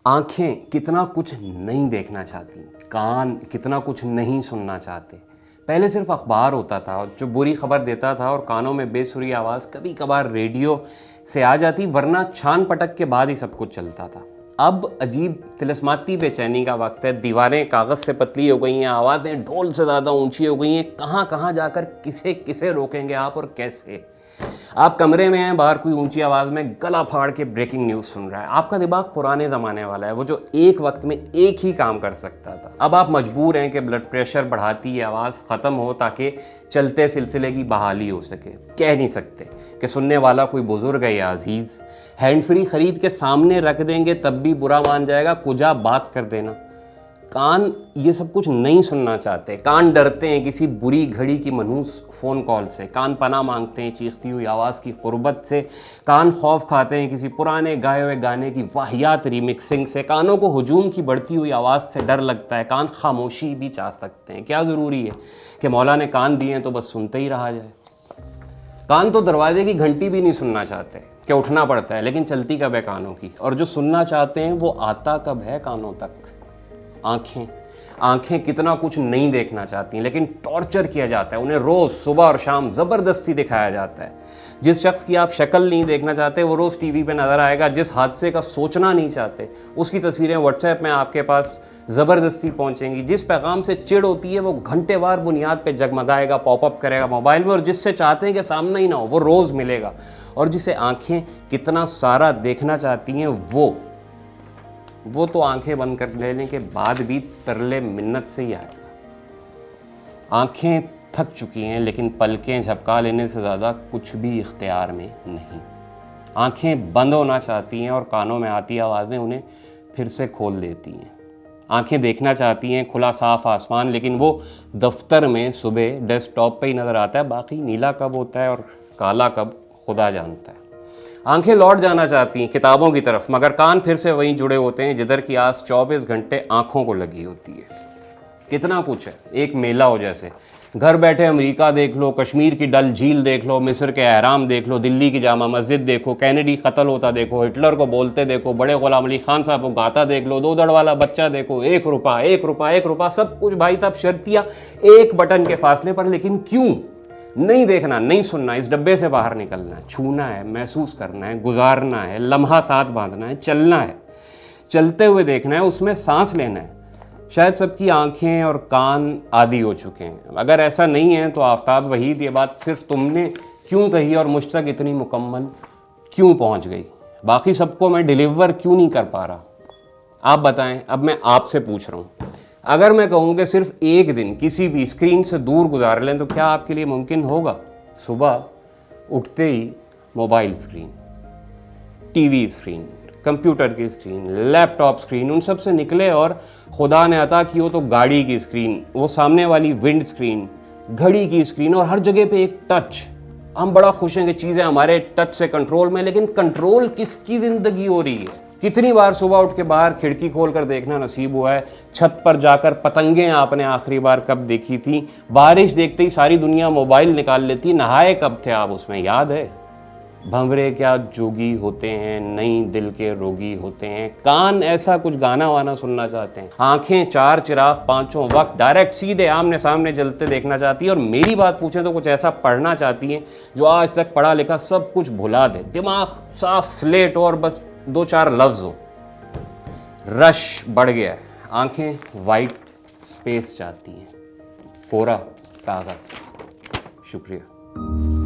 आंखें कितना कुछ नहीं देखना चाहती, कान कितना कुछ नहीं सुनना चाहते। पहले सिर्फ अखबार होता था जो बुरी खबर देता था और कानों में बेसुरी आवाज़ कभी कभार रेडियो से आ जाती, वरना छान पटक के बाद ही सब कुछ चलता था। अब अजीब तिलस्माती बेचैनी का वक्त है। दीवारें कागज़ से पतली हो गई हैं, आवाज़ें ढोल से ज़्यादा ऊंची हो गई हैं। कहाँ कहाँ जाकर किसे किसे रोकेंगे आप और कैसे? आप कमरे में हैं, बाहर कोई ऊंची आवाज़ में गला फाड़ के ब्रेकिंग न्यूज़ सुन रहा है। आपका दिमाग पुराने ज़माने वाला है, वो जो एक वक्त में एक ही काम कर सकता था। अब आप मजबूर हैं कि ब्लड प्रेशर बढ़ाती ये आवाज़ ख़त्म हो ताकि चलते सिलसिले की बहाली हो सके। कह नहीं सकते कि सुनने वाला कोई बुजुर्ग है या अजीज़। हैंड फ्री ख़रीद के सामने रख देंगे तब भी बुरा मान जाएगा, कुजा बात कर देना। कान ये सब कुछ नहीं सुनना चाहते। कान डरते हैं किसी बुरी घड़ी की मनहूस फ़ोन कॉल से। कान पनाह मांगते हैं चीखती हुई आवाज़ की गुर्बत से। कान खौफ खाते हैं किसी पुराने गाए हुए गाने की वाहियात रीमिक्सिंग से। कानों को हुजूम की बढ़ती हुई आवाज़ से डर लगता है। कान खामोशी भी चाह सकते हैं। क्या ज़रूरी है कि मौला ने कान दिए हैं तो बस सुनते ही रहा जाए? कान तो दरवाजे की घंटी भी नहीं सुनना चाहते कि उठना पड़ता है, लेकिन चलती कब है कानों की? और जो सुनना चाहते हैं वो आता कब है कानों तक? आंखें कितना कुछ नहीं देखना चाहती, लेकिन टॉर्चर किया जाता है उन्हें। रोज़ सुबह और शाम ज़बरदस्ती दिखाया जाता है। जिस शख्स की आप शक्ल नहीं देखना चाहते वो रोज़ टीवी पे नज़र आएगा। जिस हादसे का सोचना नहीं चाहते उसकी तस्वीरें व्हाट्सएप में आपके पास ज़बरदस्ती पहुंचेंगी। जिस पैगाम से चिढ़ होती है वो घंटेवार बुनियाद पे जगमगाएगा, पॉपअप करेगा मोबाइल में। और जिससे चाहते हैं कि सामने ही ना हो वो रोज़ मिलेगा। और जिसे आंखें कितना सारा देखना चाहती हैं वो तो आंखें बंद कर लेने के बाद भी तरले मिन्नत से ही आएगा। आंखें थक चुकी हैं, लेकिन पलकें झपका लेने से ज़्यादा कुछ भी इख्तियार में नहीं। आंखें बंद होना चाहती हैं और कानों में आती आवाज़ें उन्हें फिर से खोल देती हैं। आंखें देखना चाहती हैं खुला साफ आसमान, लेकिन वो दफ्तर में सुबह डेस्कटॉप पे ही नज़र आता है। बाकी नीला कब होता है और काला कब खुदा जानता है। आंखें लौट जाना चाहती हैं किताबों की तरफ, मगर कान फिर से वहीं जुड़े होते हैं जिधर की आस 24 घंटे आंखों को लगी होती है। कितना कुछ है, एक मेला हो जैसे। घर बैठे अमेरिका देख लो, कश्मीर की डल झील देख लो, मिस्र के अहराम देख लो, दिल्ली की जामा मस्जिद देखो, कैनेडी कत्ल होता देखो, हिटलर को बोलते देखो, बड़े गुलाम अली खान साहब को गाता देख लो, 2 दड़ वाला बच्चा देखो, 1 रुपया 1 रुपया 1 रुपया, सब कुछ भाई साहब शर्तिया एक बटन के फासले पर। लेकिन क्यों नहीं देखना, नहीं सुनना? इस डब्बे से बाहर निकलना है, छूना है, महसूस करना है, गुजारना है, लम्हा साथ बांधना है, चलना है, चलते हुए देखना है, उसमें सांस लेना है। शायद सबकी आंखें और कान आदी हो चुके हैं। अगर ऐसा नहीं है तो आफ्ताब वहीद, ये बात सिर्फ तुमने क्यों कही और मुझ तक इतनी मुकम्मल क्यों पहुंच गई? बाकी सबको मैं डिलीवर क्यों नहीं कर पा रहा? आप बताएं। अब मैं आपसे पूछ रहा हूँ, अगर मैं कहूँ कि सिर्फ एक दिन किसी भी स्क्रीन से दूर गुजार लें तो क्या आपके लिए मुमकिन होगा? सुबह उठते ही mobile screen, TV screen, computer की स्क्रीन, लैपटॉप स्क्रीन, उन सब से निकले और खुदा ने अता की हो तो गाड़ी की स्क्रीन, वो सामने वाली विंड स्क्रीन, घड़ी की स्क्रीन, और हर जगह पे एक टच। हम बड़ा खुश हैं कि चीज़ें हमारे टच से कंट्रोल में, लेकिन कंट्रोल किसकी ज़िंदगी हो रही है? कितनी बार सुबह उठ के बाहर खिड़की खोल कर देखना नसीब हुआ है? छत पर जाकर पतंगें आपने आखिरी बार कब देखी थी? बारिश देखते ही सारी दुनिया मोबाइल निकाल लेती। नहाए कब थे आप उसमें, याद है? भंवरे क्या जोगी होते हैं, नई दिल के रोगी होते हैं। कान ऐसा कुछ गाना वाना सुनना चाहते हैं। आंखें 4 चिराग 5 वक्त डायरेक्ट सीधे आमने सामने जलते देखना चाहती है। और मेरी बात पूछें तो कुछ ऐसा पढ़ना चाहती हैं जो आज तक पढ़ा लिखा सब कुछ भुला दे। दिमाग साफ स्लेट और बस 2-4 लफ्ज़ हो। रश बढ़ गया है। आंखें वाइट स्पेस चाहती हैं, कोरा कागज़। शुक्रिया।